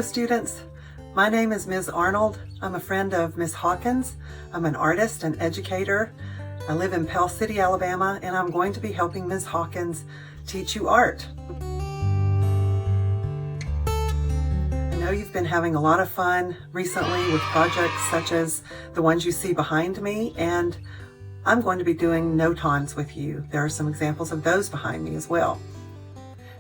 students. My name is Ms. Arnold. I'm a friend of Ms. Hawkins. I'm an artist and educator. I live in Pell City, Alabama, and I'm going to be helping Ms. Hawkins teach you art. I know you've been having a lot of fun recently with projects such as the ones you see behind me, and I'm going to be doing Notans with you. There are some examples of those behind me as well.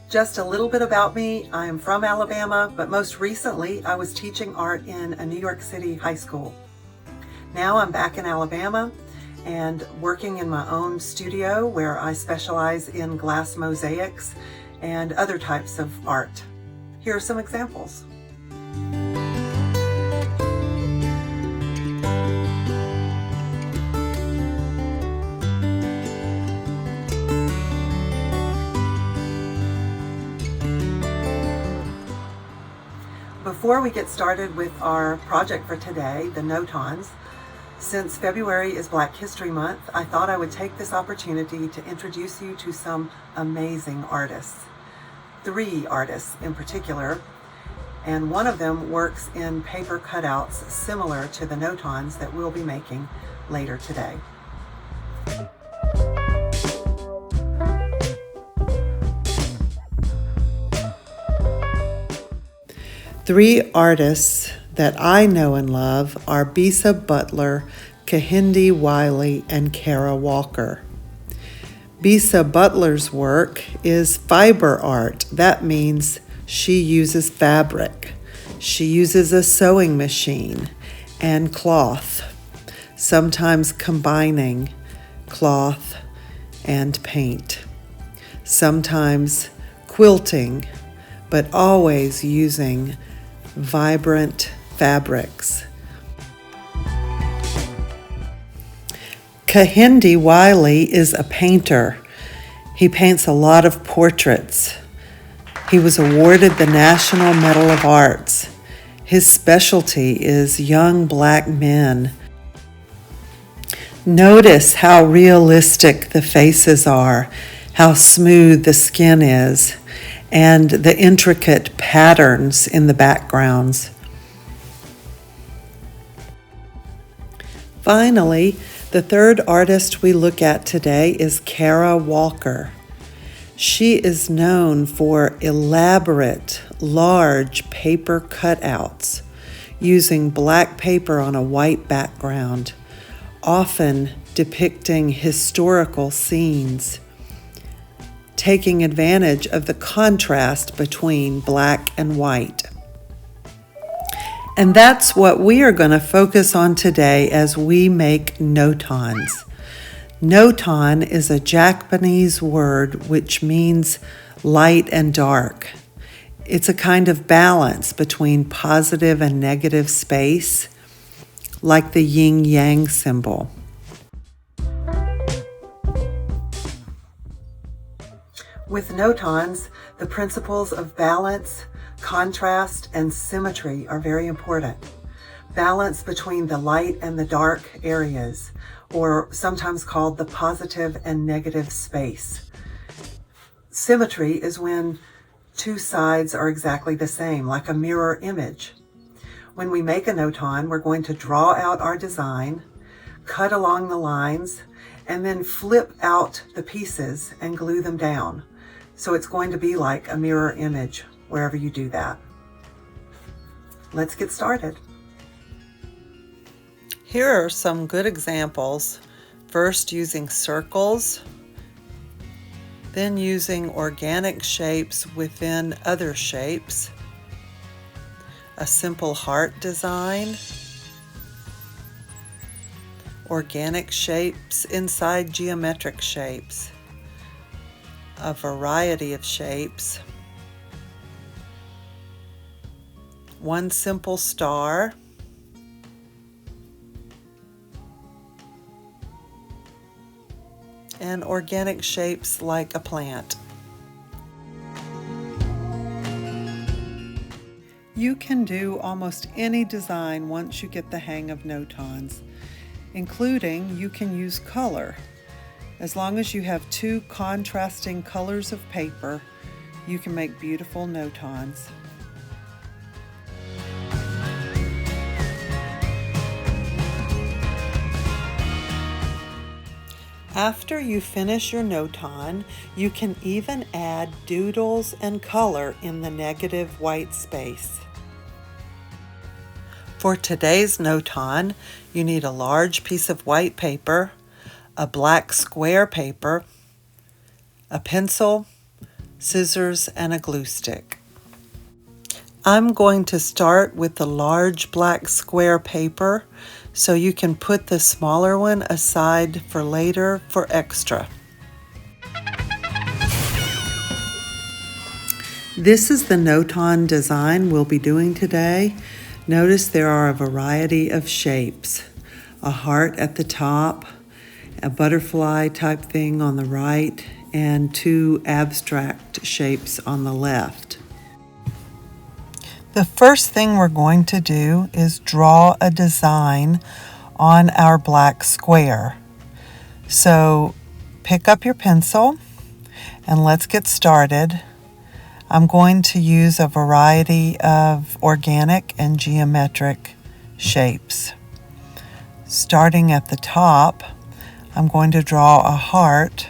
Just a little bit about me. I am from Alabama, but most recently I was teaching art in a New York City high school. Now I'm back in Alabama and working in my own studio where I specialize in glass mosaics and other types of art. Here are some examples. Before we get started with our project for today, the Notans, since February is Black History Month, I thought I would take this opportunity to introduce you to some amazing artists. 3 artists in particular, and one of them works in paper cutouts similar to the Notans that we'll be making later today. Three artists that I know and love are Bisa Butler, Kehinde Wiley, and Kara Walker. Bisa Butler's work is fiber art. That means she uses fabric. She uses a sewing machine and cloth, sometimes combining cloth and paint, sometimes quilting, but always using vibrant fabrics. Kehinde Wiley is a painter. He paints a lot of portraits. He was awarded the National Medal of Arts. His specialty is young Black men. Notice how realistic the faces are, how smooth the skin is, and the intricate patterns in the backgrounds. Finally, the third artist we look at today is Kara Walker. She is known for elaborate, large paper cutouts using black paper on a white background, often depicting historical scenes, taking advantage of the contrast between black and white. And that's what we are going to focus on today as we make Notans. Notan is a Japanese word which means light and dark. It's a kind of balance between positive and negative space, like the yin-yang symbol. With Notans, the principles of balance, contrast, and symmetry are very important. Balance between the light and the dark areas, or sometimes called the positive and negative space. Symmetry is when two sides are exactly the same, like a mirror image. When we make a Notan, we're going to draw out our design, cut along the lines, and then flip out the pieces and glue them down. So it's going to be like a mirror image wherever you do that. Let's get started. Here are some good examples. First, using circles, then using organic shapes within other shapes, a simple heart design, organic shapes inside geometric shapes, a variety of shapes, one simple star, and organic shapes like a plant. You can do almost any design once you get the hang of Notans, including you can use color. As long as you have 2 contrasting colors of paper, you can make beautiful Notans. After you finish your Notan, you can even add doodles and color in the negative white space. For today's Notan, you need a large piece of white paper, a black square paper, a pencil, scissors, and a glue stick. I'm going to start with the large black square paper, so you can put the smaller one aside for later for extra. This is the Notan design we'll be doing today. Notice there are a variety of shapes. A heart at the top, a butterfly type thing on the right, and two abstract shapes on the left. The first thing we're going to do is draw a design on our black square. So pick up your pencil and let's get started. I'm going to use a variety of organic and geometric shapes. Starting at the top, I'm going to draw a heart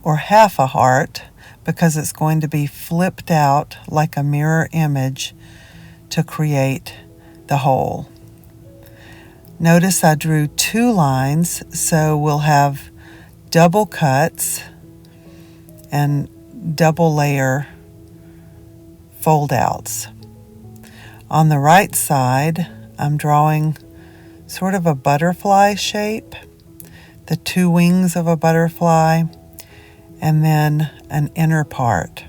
or half a heart, because it's going to be flipped out like a mirror image to create the whole. Notice I drew two lines, so we'll have double cuts and double layer fold outs. On the right side, I'm drawing sort of a butterfly shape, the two wings of a butterfly, and then an inner part.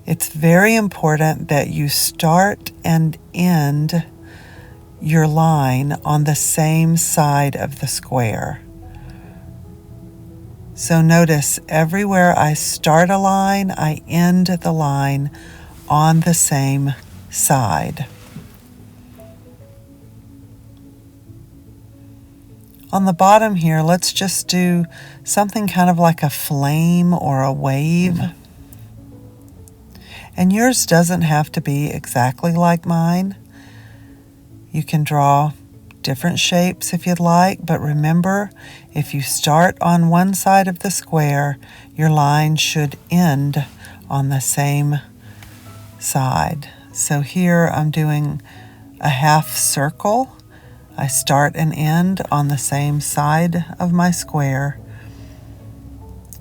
It's very important that you start and end your line on the same side of the square. So notice everywhere I start a line, I end the line on the same side. On the bottom here, let's just do something kind of like a flame or a wave. And yours doesn't have to be exactly like mine. You can draw different shapes if you'd like, but remember, if you start on one side of the square, your line should end on the same side. So here I'm doing a half circle. I start and end on the same side of my square,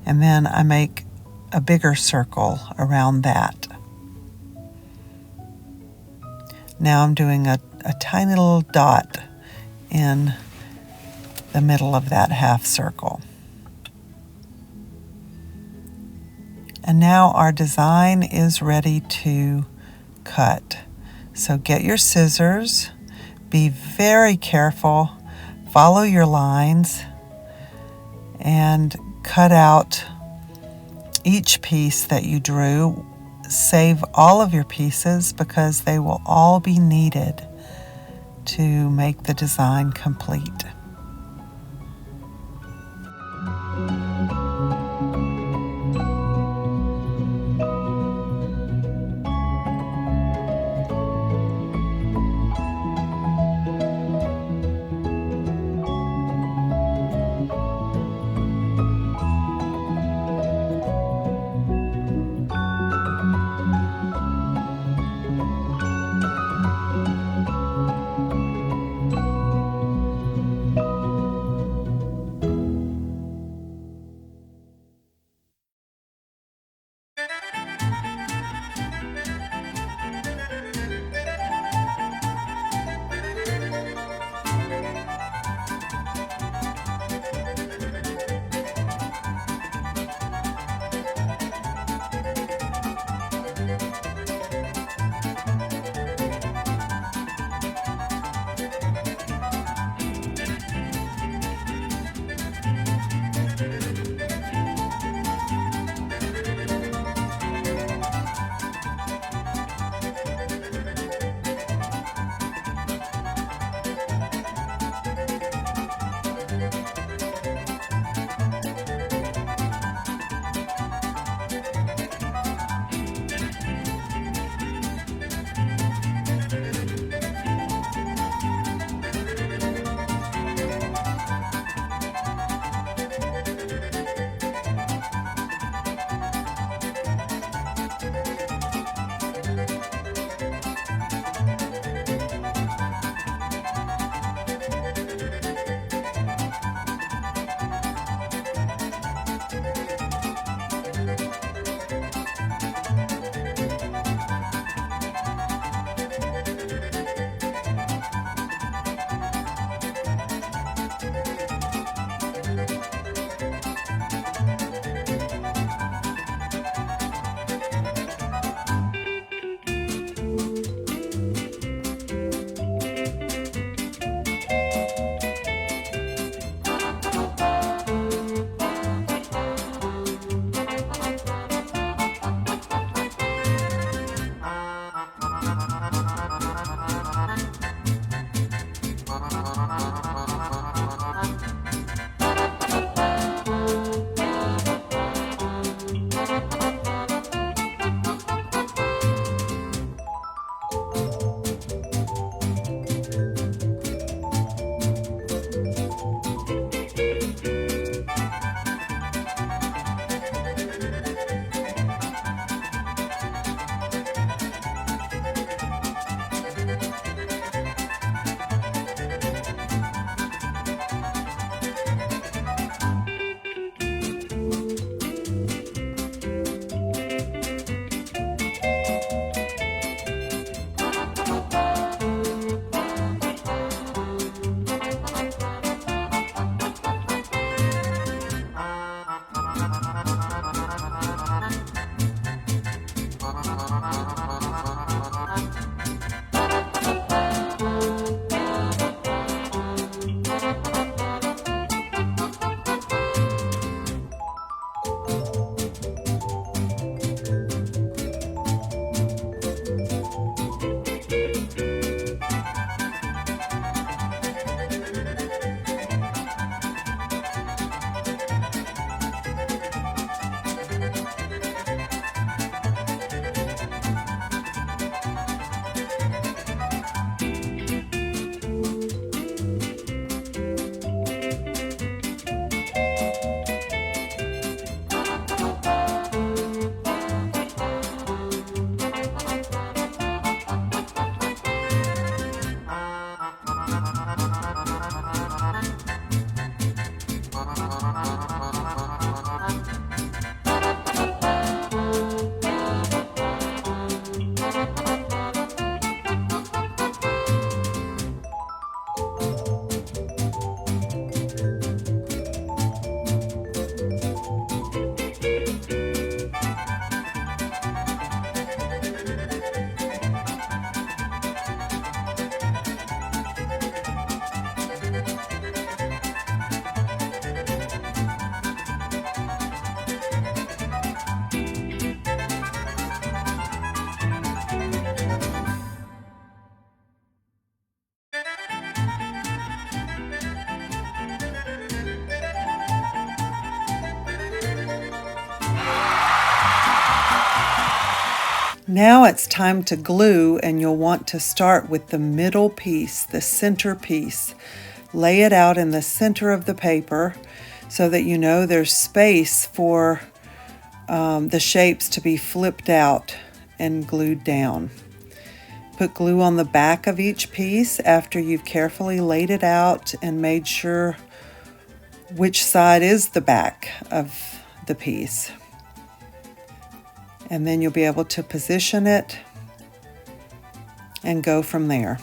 and then I make a bigger circle around that. Now I'm doing a tiny little dot in the middle of that half circle. And now our design is ready to cut. So get your scissors. Be very careful, follow your lines, and cut out each piece that you drew. Save all of your pieces because they will all be needed to make the design complete. Now it's time to glue, and you'll want to start with the middle piece, the center piece. Lay it out in the center of the paper so that you know there's space for the shapes to be flipped out and glued down. Put glue on the back of each piece after you've carefully laid it out and made sure which side is the back of the piece. And then you'll be able to position it and go from there.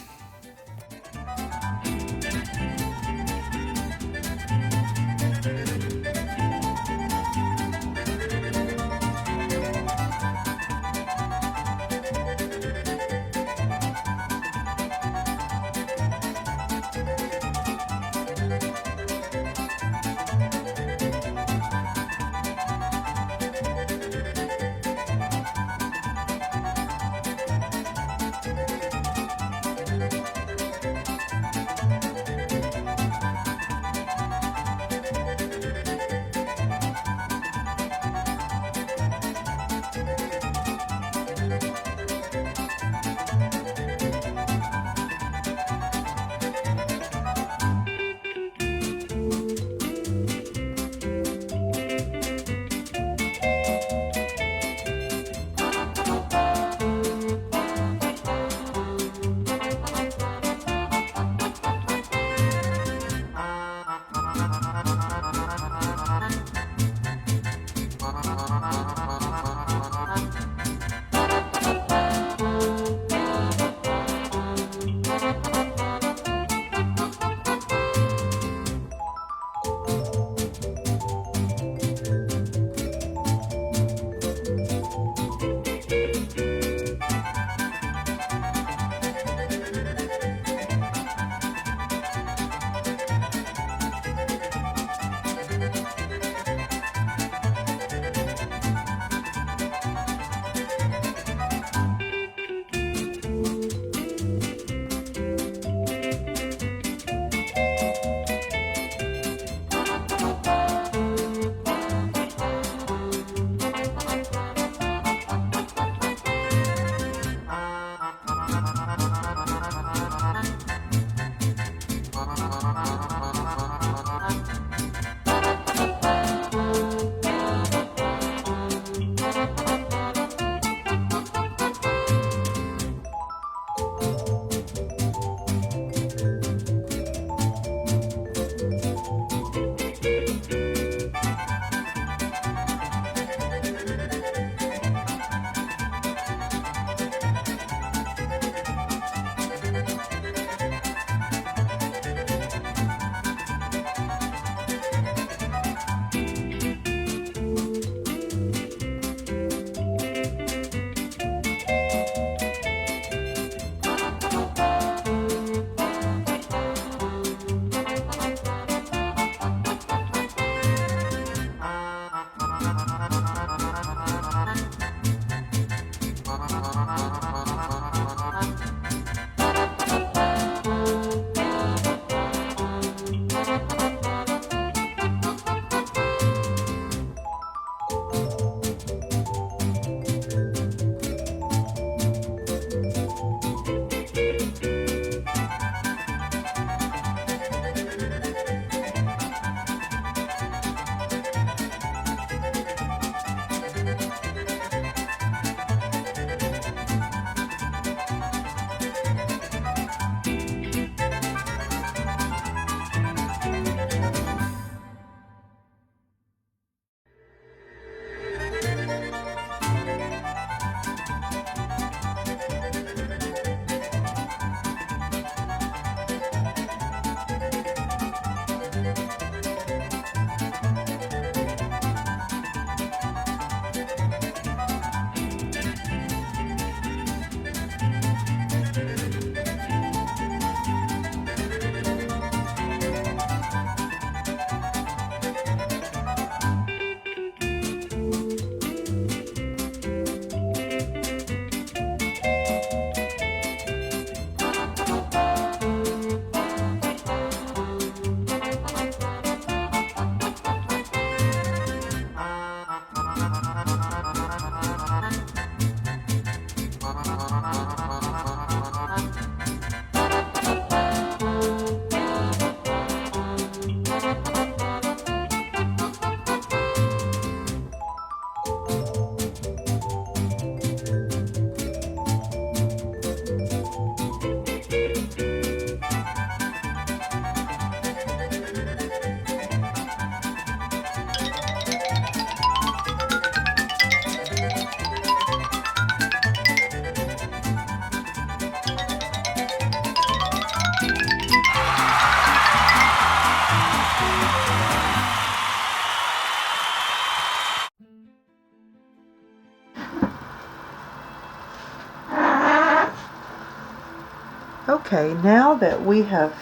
Okay, now that we have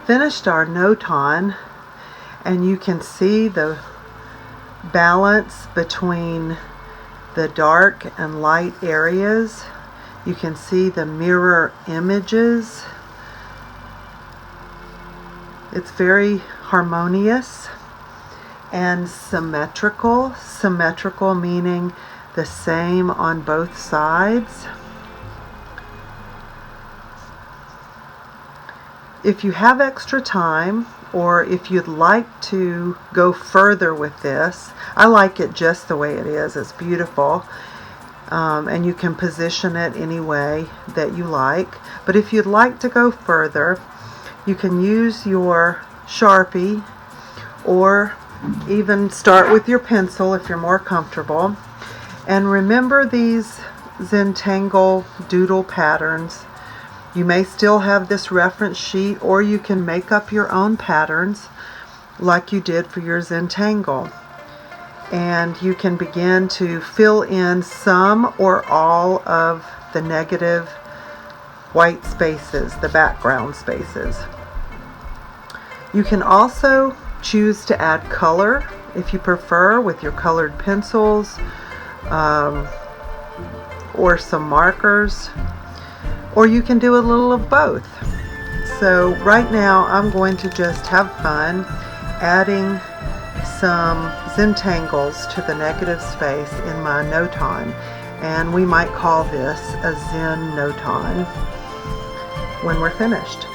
finished our Notan, and you can see the balance between the dark and light areas, you can see the mirror images. It's very harmonious and symmetrical. Symmetrical meaning the same on both sides. If you have extra time, or if you'd like to go further with this, I like it just the way it is. It's beautiful, and you can position it any way that you like. But if you'd like to go further, you can use your Sharpie, or even start with your pencil if you're more comfortable. And remember these Zentangle doodle patterns. You may still have this reference sheet, or you can make up your own patterns like you did for your Zentangle. And you can begin to fill in some or all of the negative white spaces, the background spaces. You can also choose to add color if you prefer with your colored pencils, or some markers. Or you can do a little of both. So right now I'm going to just have fun adding some Zentangles to the negative space in my Notan. And we might call this a Zen Notan when we're finished.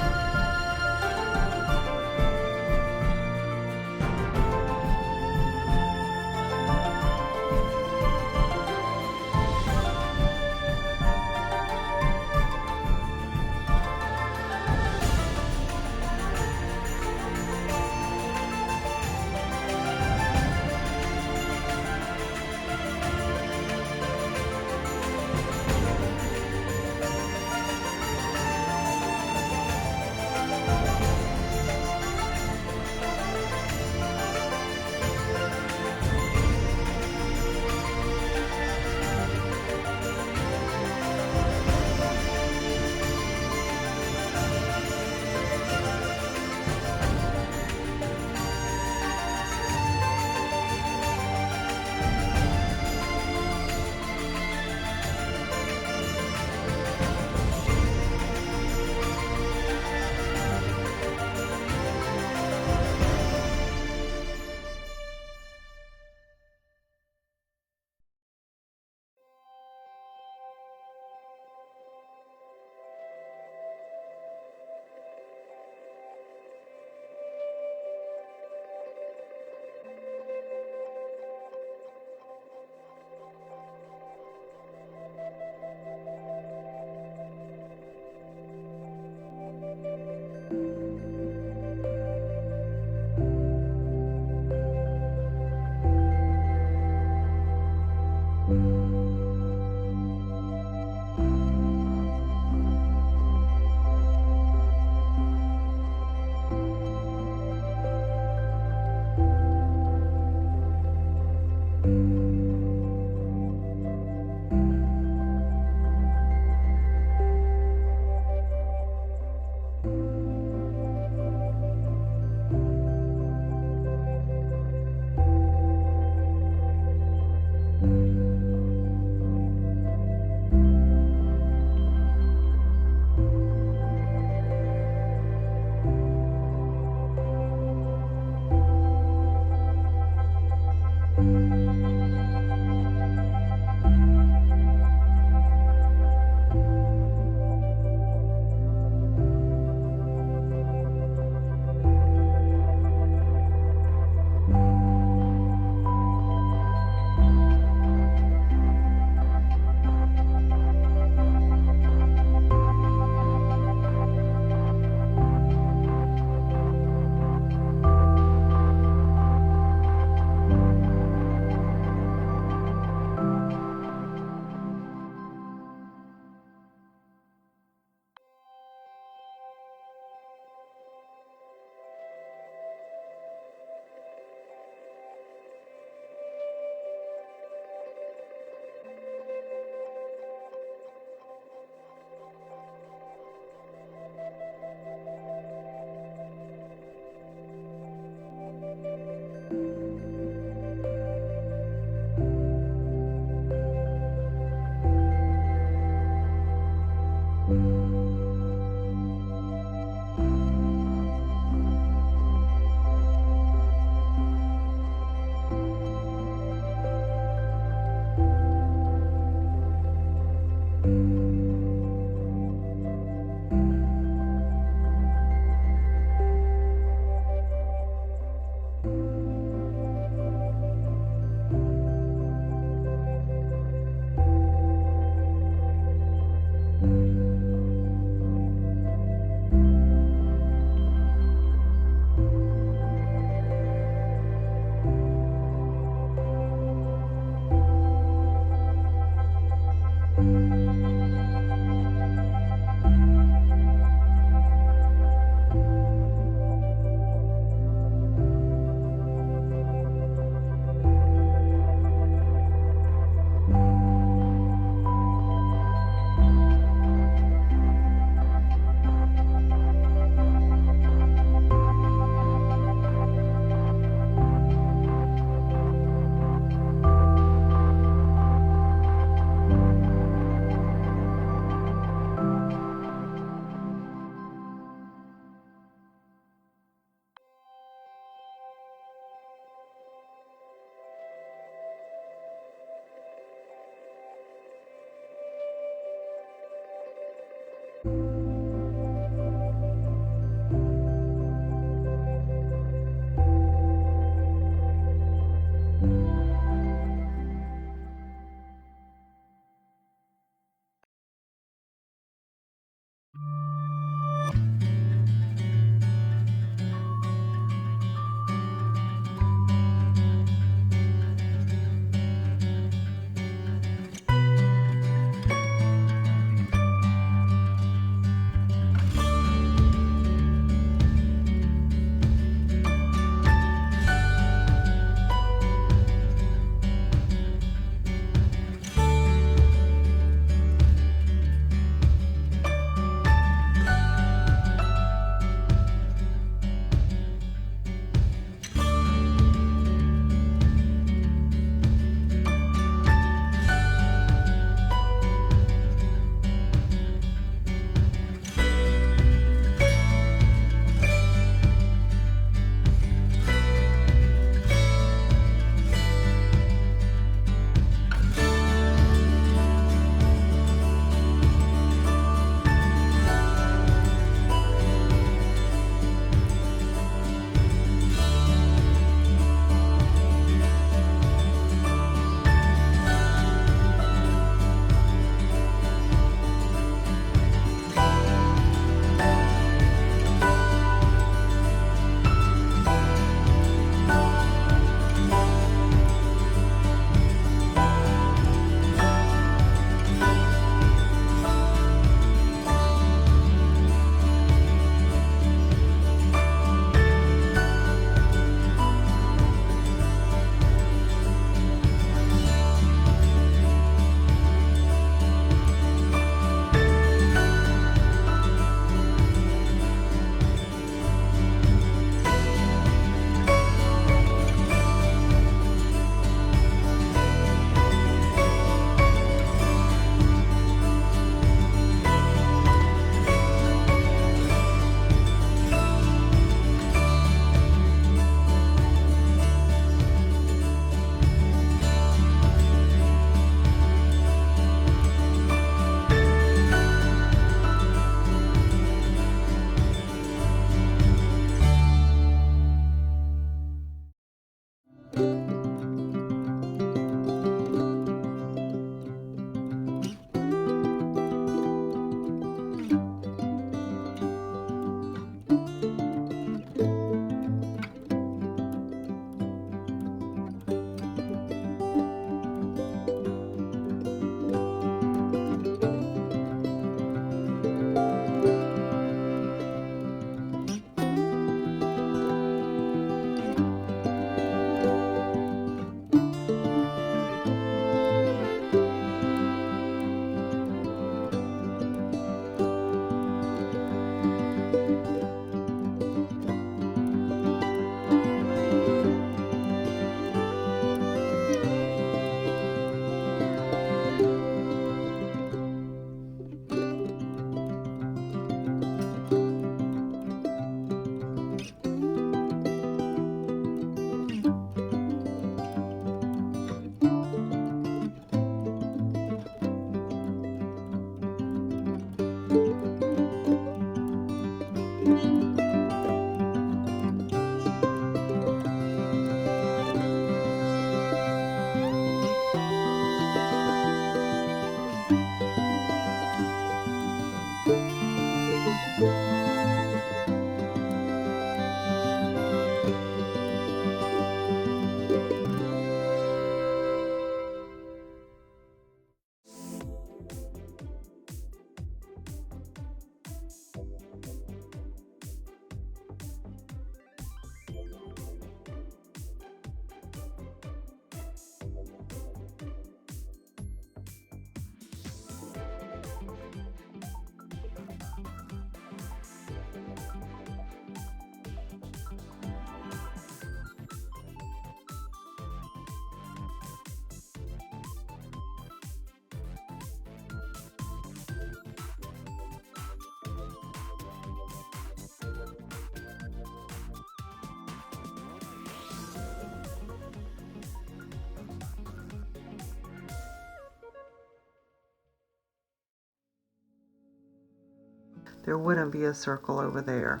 there wouldn't be a circle over there.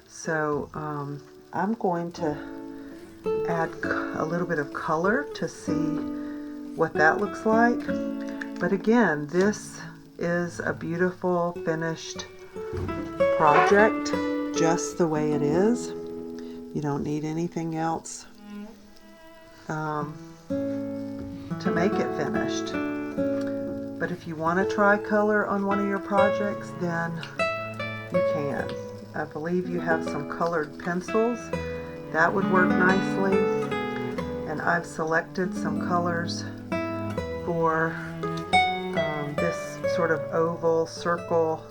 So I'm going to add a little bit of color to see what that looks like. But again, this is a beautiful finished project just the way it is. You don't need anything else to make it finished. But if you want to try color on one of your projects, then you can. I believe you have some colored pencils. That would work nicely. And I've selected some colors for this sort of oval circle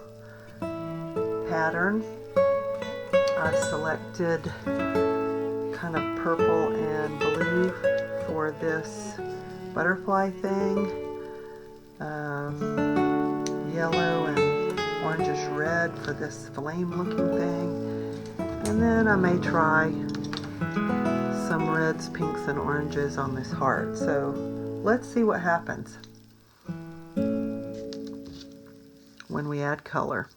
pattern. I've selected kind of purple and blue for this butterfly thing, yellow and orangish red for this flame looking thing, and then I may try some reds, pinks, and oranges on this heart. So let's see what happens when we add color.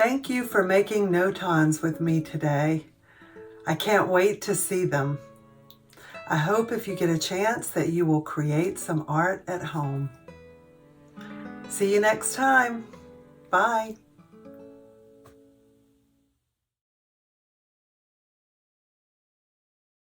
Thank you for making Notans with me today. I can't wait to see them. I hope if you get a chance that you will create some art at home. See you next time. Bye.